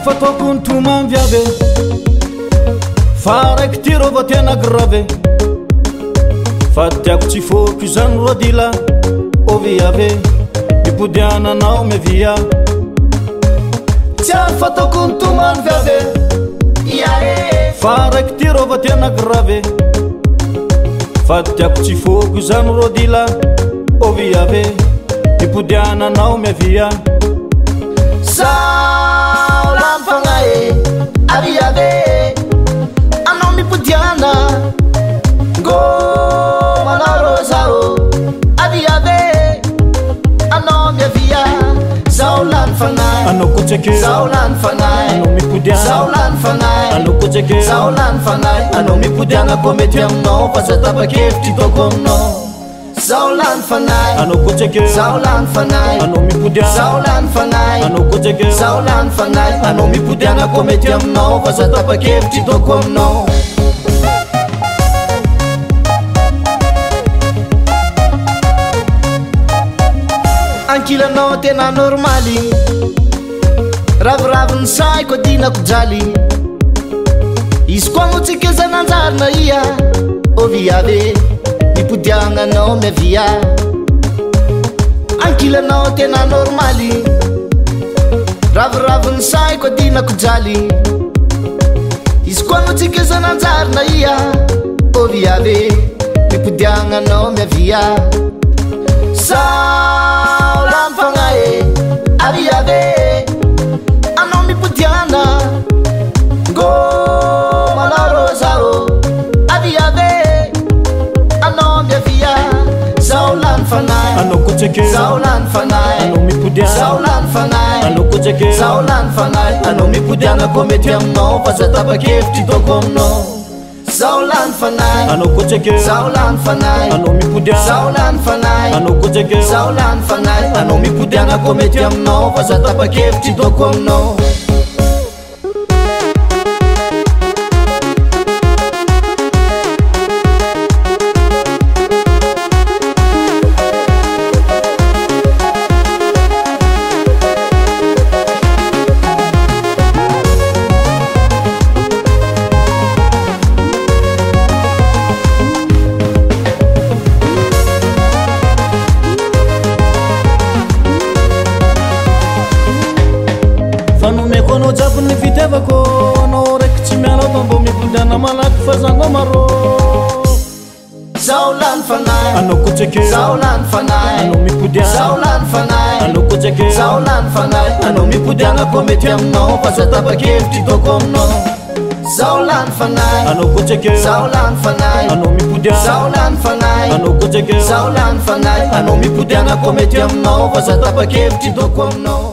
fataoko ny tomambiave fa raiky ty rô va tena grave fa tiako tsy foko izany rodila oviave mipodiananao mevia tsy fataoko ny tomambiave fa raiky ty rô va tena grave fa tiako tsy foko izany rodila oviave mipodiananao mevia Saulan fangae Aviave Ano mi pudiana Go Manarosao Aviave Ano mi avia Saulan fangae Ano kucheke Saulan fangae Ano mi pudiana Saulan fangae Ano kucheke Saulan fangae Ano mi pudiana kometiam no Pasatapa kefti tokom no Saulan fanai ano kucheke Saulan fanai ano mipudia Saulan fanai ano kucheke Saulan fanai ano mipudia na kometiam no pasata pa kefti tokom no Ankila no tena normali Rav sai ko dina kujali Iskwangu tikeza nanzar na iya Oviave Pudianga no me via Ankila no tena normali Rav sai ko dina kujali Iskwangu tikeza nanzar na iya Oviave Pudianga no me via Saulan fangae Aviave Ano mi pudiana Go Manarosao Aviave Saulan fanai ano kucheke Saulan fanai ano mipudia Saulan fanai ano kucheke Saulan fanai ano mipudia na kometiam no pasata pa kefti tokom no Saulan fanai ano kucheke Saulan fanai ano mipudia Saulan fanai ano kucheke Saulan fanai ano mipudia na kometiam no pasata pa kefti tokom no Kono jabu ni viteva kono rekchi miala tombo mi pundana malak fazango maro Saulan fanai ano kucheke Saulan fanai ano mi pudia Saulan fanai ano kucheke Saulan fanai ano mi pudia na kometiam no pasata pa kefti tokom no Saulan fanai ano kucheke Saulan fanai ano mi pudia Saulan fanai ano kucheke Saulan fanai ano mi pudia na kometiam no pasata pa kefti tokom no